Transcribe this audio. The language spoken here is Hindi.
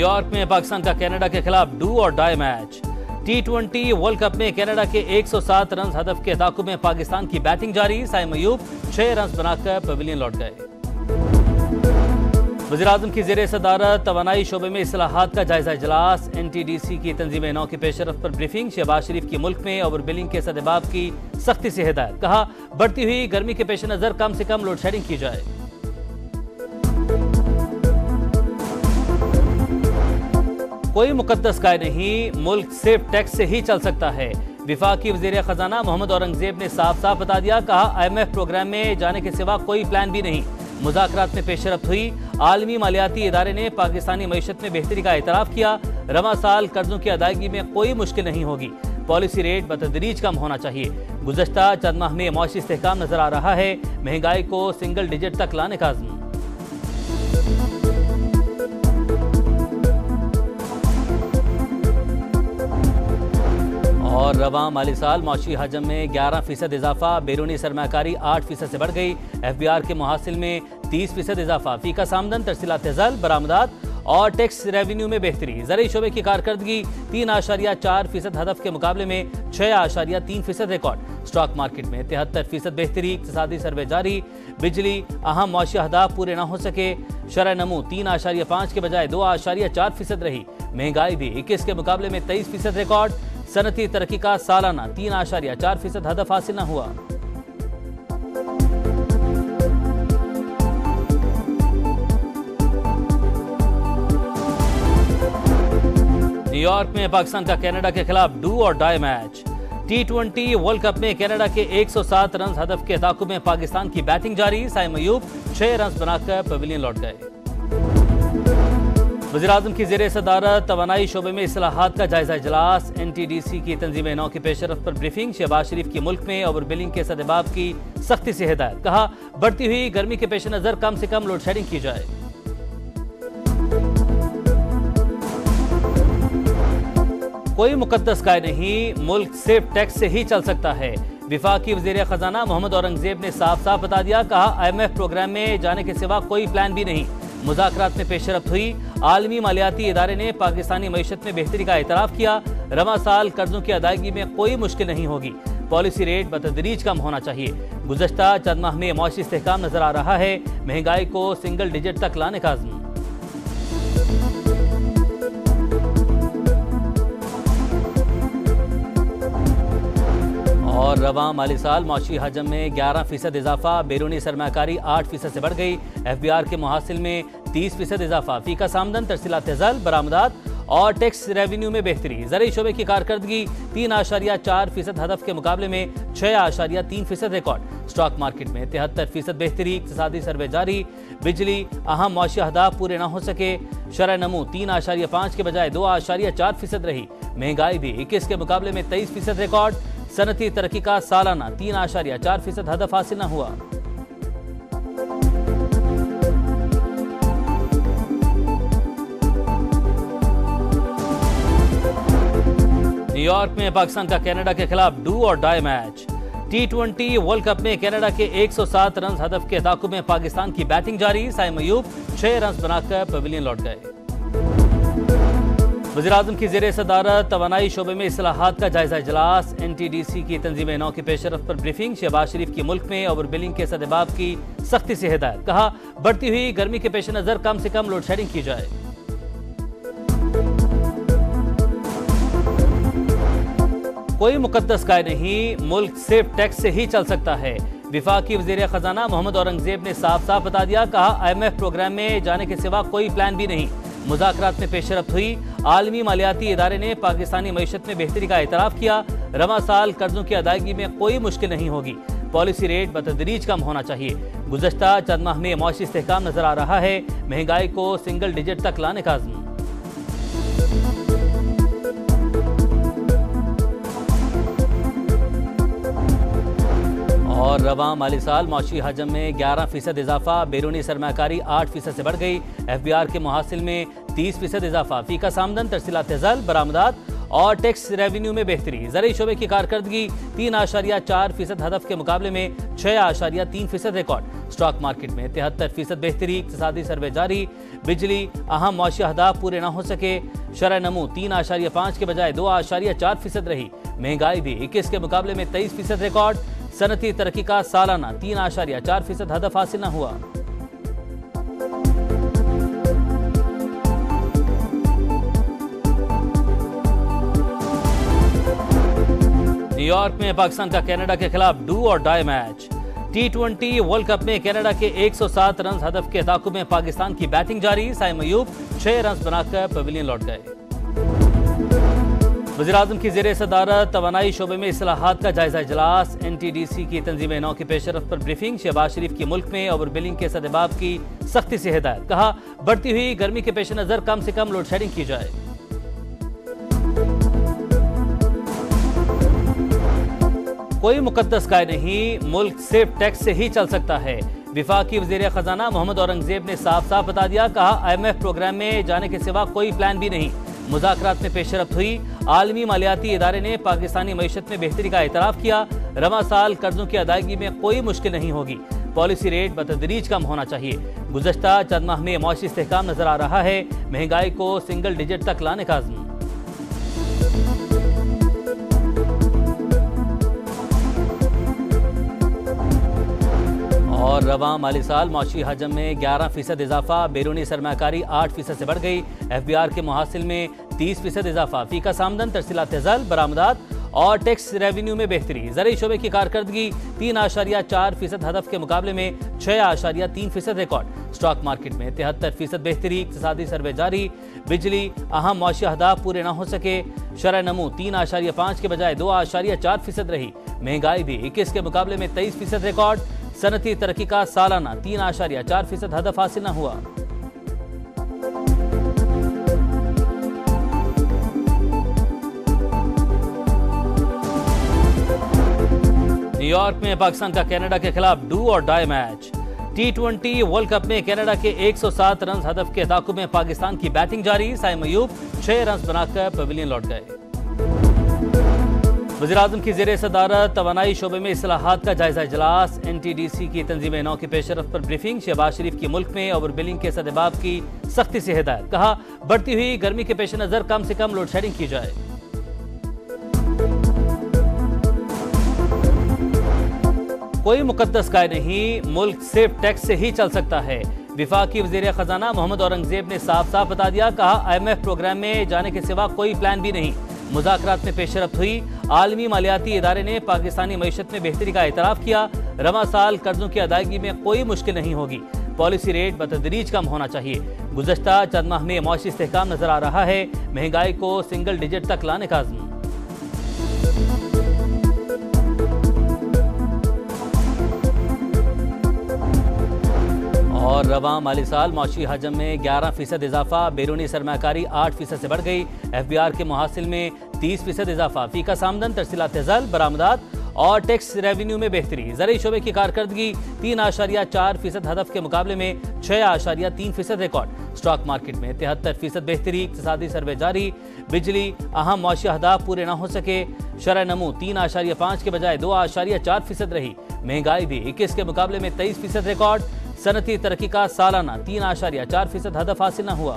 न्यूयॉर्क में पाकिस्तान का कनाडा के खिलाफ do or die match. T20 world cup में कनाडा के 107 रन हदफ के ताकुब में पाकिस्तान की बैटिंग जारी। साइम अयूब 6 रन बनाकर पवेलियन लौट गए। वज़ीर-ए-आज़म की ज़ेर सदारत तवानाई शोबे में इस्लाहात का जायजा इजलास। NTDC की तंजीम नौ की पेशरफ पर ब्रीफिंग। शहबाज शरीफ की मुल्क में ओवर बिलिंग के सदबाब की सख्ती से हिदायत। कहा बढ़ती हुई गर्मी के पेश नजर कम से कम लोड शेडिंग की जाए। कोई मुकद्दस काय नहीं, मुल्क सिर्फ टैक्स से ही चल सकता है। विफाकी वज़ीर खजाना मोहम्मद औरंगजेब ने साफ साफ बता दिया। कहा IMF प्रोग्राम में जाने के सिवा कोई प्लान भी नहीं। मुज़ाकरात में पेशरफ्त हुई। आलमी मालियाती इदारे ने पाकिस्तानी मईशत में बेहतरी का एतराफ़ किया। रवा साल कर्जों की अदायगी में कोई मुश्किल नहीं होगी। पॉलिसी रेट बतदरीज कम होना चाहिए। गुज़श्ता चंद माह में मौशी इस्तेहकाम नजर आ रहा है। महंगाई को सिंगल डिजिट तक लाने का अज़्म। और रवां माली साल मौशी हजम में 11% इजाफा। बैरूनी सरमाकारी 8% से बढ़ गई। FBR के मुहासिल में 30% इजाफा। फीका सामदन तरसीलात ज़ल बरामदात और टैक्स रेवेन्यू में बेहतरी। ज़रई शोबे की कारकर्दगी 3.4% हदफ के मुकाबले में 6.3% रिकॉर्ड। स्टॉक मार्केट में 73% बेहतरी। इक़्तिसादी सर्वे जारी। बिजली अहम मौशी अहदाफ पूरे न हो सके। शरह नमू 3.5 के बजाय 2.4% रही। महंगाई भी 21 के मुकाबले में 23% रिकॉर्ड। सनती तरक्की का सालाना 3.4% हदफ हासिल न हुआ। न्यूयॉर्क में पाकिस्तान का कनाडा के खिलाफ do or die match. T20 world cup में कनाडा के 107 रन हदफ के ताकुब में पाकिस्तान की बैटिंग जारी। साइम अयूब 6 रन बनाकर पवेलियन लौट गए। वज़ीर-ए-आज़म की ज़ेर सदारत तवानाई शोबे में इस्लाहात का जायजा इजलास। NTDC की तंजीम नौ की पेशरफ पर ब्रीफिंग। शहबाज शरीफ की मुल्क में ओवर बिलिंग के सदबाब की सख्ती से हिदायत। कहा बढ़ती हुई गर्मी के पेश नजर कम से कम लोड शेडिंग की जाए। कोई मुकद्दस काय नहीं, मुल्क सिर्फ टैक्स से ही चल सकता है। विफाकी वज़ीर खजाना मोहम्मद औरंगजेब ने साफ साफ बता दिया। कहा IMF प्रोग्राम में जाने के सिवा कोई प्लान भी नहीं। मुज़ाकरात में पेशरफ्त हुई। आलमी मालियाती इदारे ने पाकिस्तानी मईशत में बेहतरी का एतराफ़ किया। रवा साल कर्जों की अदायगी में कोई मुश्किल नहीं होगी। पॉलिसी रेट बतदरीज कम होना चाहिए। गुज़श्ता चंद माह में मौशी इस्तेहकाम नजर आ रहा है। महंगाई को सिंगल डिजिट तक लाने का अज़्म। और रवां माली साल मौशी हजम में 11% इजाफा। बैरूनी सरमाकारी 8% से बढ़ गई। FBR के मुहासिल में 30% इजाफा। फीका सामदन तरसीलात ज़ल बरामदात और टैक्स रेवेन्यू में बेहतरी। ज़रई शोबे की कारकर्दगी 3.4% हदफ के मुकाबले में 6.3% रिकॉर्ड। स्टॉक मार्केट में 73% बेहतरी। इक़्तिसादी सर्वे जारी। बिजली अहम मौशी अहदाफ पूरे न हो सके। शरह नमू 3.5 के बजाय 2.4% रही। महंगाई भी 21 के मुकाबले में 23% रिकॉर्ड। सनती तरक्की का सालाना 3.4% हदफ हासिल न हुआ। न्यूयॉर्क में पाकिस्तान का कनाडा के खिलाफ do or die match. T20 world cup में कनाडा के 107 रन हदफ के ताकुब में पाकिस्तान की बैटिंग जारी। साइम अयूब 6 रन बनाकर पवेलियन लौट गए। वज़ीर-ए-आज़म की ज़ेर सदारत तवानाई शोबे में इस्लाहात का जायजा इजलास। NTDC की तंजीम नौ की पेशरफ पर ब्रीफिंग। शहबाज शरीफ की मुल्क में ओवर बिलिंग के सदबाब की सख्ती से हिदायत। कहा बढ़ती हुई गर्मी के पेश नजर कम से कम लोड शेडिंग की जाए। कोई मुकद्दस काय नहीं, मुल्क सिर्फ टैक्स से ही चल सकता है। विफाकी वज़ीर खजाना मोहम्मद औरंगजेब ने साफ साफ बता दिया। कहा IMF प्रोग्राम में जाने के सिवा कोई प्लान भी नहीं। मुज़ाकरात में पेशरफ्त हुई। आलमी मालियाती इदारे ने पाकिस्तानी मईशत में बेहतरी का एतराफ़ किया। रवा साल कर्जों की अदायगी में कोई मुश्किल नहीं होगी। पॉलिसी रेट बतदरीज कम होना चाहिए। गुज़श्ता चंद माह में मौशी इस्तेहकाम नजर आ रहा है। महंगाई को सिंगल डिजिट तक लाने का अज़्म। और रवां माली साल मौशी हजम में 11% इजाफा। बैरूनी सरमाकारी 8% से बढ़ गई। FBR के मुहासिल में 30% इजाफा। फीका सामदन तरसीलात ज़ल बरामदात और टैक्स रेवेन्यू में बेहतरी। ज़राई शोबे की कारकर्दगी 3.4% हदफ के मुकाबले में 6.3% रिकॉर्ड। स्टॉक मार्केट में 73% बेहतरी। इक्तिसादी सर्वे जारी। बिजली अहम मौशी अहदाफ पूरे न हो सके। शरह नमू 3.5 के बजाय 2.4% रही। महंगाई भी 21 के मुकाबले में 23% रिकॉर्ड। सनती तरक्की का सालाना 3.4% हदफ हासिल न हुआ। न्यूयॉर्क में पाकिस्तान का कनाडा के खिलाफ do or die match. T20 world cup में कनाडा के 107 रन हदफ के ताकुब में पाकिस्तान की बैटिंग जारी। साइम अयूब 6 रन बनाकर पवेलियन लौट गए। वज़ीर-ए-आज़म की ज़ेरे सदारत तवानाई शोबे में इस्लाहात का जायजा इजलास। NTDC की तंजीम नौ की पेशरफ पर ब्रीफिंग। शहबाज शरीफ की मुल्क में ओवर बिलिंग के सदबाब की सख्ती से हिदायत। कहा बढ़ती हुई गर्मी के पेश नजर कम से कम लोड शेडिंग की जाए। कोई मुकद्दस काय नहीं, मुल्क सिर्फ टैक्स से ही चल सकता है। विफाकी वज़ीर खजाना मोहम्मद औरंगजेब ने साफ साफ बता दिया। कहा IMF प्रोग्राम में जाने के सिवा कोई प्लान भी नहीं। मुज़ाकरात में पेशरफ्त हुई। आलमी मालियाती इदारे ने पाकिस्तानी मईशत में बेहतरी का एतराफ़ किया। रवा साल कर्जों की अदायगी में कोई मुश्किल नहीं होगी। पॉलिसी रेट बतदरीज कम होना चाहिए। गुज़श्ता चंद माह में मौशी इस्तेहकाम नजर आ रहा है। महंगाई को सिंगल डिजिट तक लाने का अज़्म। और रवां माली साल मौशी हजम में 11% इजाफा। बैरूनी सरमाकारी 8% से बढ़ गई। FBR के मुहासिल में 30% इजाफा। फीका सामदन तरसीलात ज़ल बरामदात और टैक्स रेवेन्यू में बेहतरी। ज़राई शोबे की कारकर्दगी 3.4% हदफ के मुकाबले में 6.3% रिकॉर्ड। स्टॉक मार्केट में 73% बेहतरी। इक्तिसादी सर्वे जारी। बिजली अहम मौशी अहदाफ पूरे न हो सके। शरह नमू 3.5 के बजाय 2.4% रही। महंगाई भी 21 के मुकाबले में 23% रिकॉर्ड। सनती तरक्की का सालाना 3.4% हदफ हासिल न हुआ। न्यूयॉर्क में पाकिस्तान का कनाडा के खिलाफ do or die match. T20 world cup में कनाडा के 107 रन हदफ के ताकुब में पाकिस्तान की बैटिंग जारी। साइम अयूब 6 रन बनाकर पवेलियन लौट गए। वज़ीर-ए-आज़म की ज़ेरे सदारत तवानाई शोबे में इस्लाहात का जायजा इजलास। NTDC की तंजीम नौ की पेशरफ पर ब्रीफिंग। शहबाज शरीफ की मुल्क में ओवर बिलिंग के सदबाब की सख्ती से हिदायत। कहा बढ़ती हुई गर्मी के पेश नजर कम से कम लोड शेडिंग की जाए। कोई मुकद्दस काय नहीं, मुल्क सिर्फ टैक्स से ही चल सकता है। विफाकी वज़ीर खजाना मोहम्मद औरंगजेब ने साफ साफ बता दिया। कहा IMF प्रोग्राम में जाने के सिवा कोई प्लान भी नहीं। मुज़ाकरात में पेशरफ्त हुई। आलमी मालियाती इदारे ने पाकिस्तानी मईशत में बेहतरी का एतराफ़ किया। रवा साल कर्जों की अदायगी में कोई मुश्किल नहीं होगी। पॉलिसी रेट बतदरीज कम होना चाहिए। गुज़श्ता चंद माह में मौशी इस्तेहकाम नजर आ रहा है। महंगाई को सिंगल डिजिट तक लाने का अज़्म। और रवां माली साल मौशी हजम में 11% इजाफा। बैरूनी सरमाकारी 8% से बढ़ गई। FBR के मुहासिल में 30% इजाफा। फीका सामदन तरसीलात ज़ल बरामदात और टैक्स रेवेन्यू में बेहतरी। ज़राई शोबे की कारकर्दगी 3.4% हदफ के मुकाबले में 6.3% रिकॉर्ड। स्टॉक मार्केट में 73% बेहतरी। इक्तिसादी सर्वे जारी। बिजली अहम मौशी अहदाफ पूरे न हो सके। शरह नमू 3.5 के बजाय 2.4% रही। महंगाई भी 21 के मुकाबले में 23% रिकॉर्ड। सनती तरक्की का सालाना 3.4% हदफ हासिल न हुआ।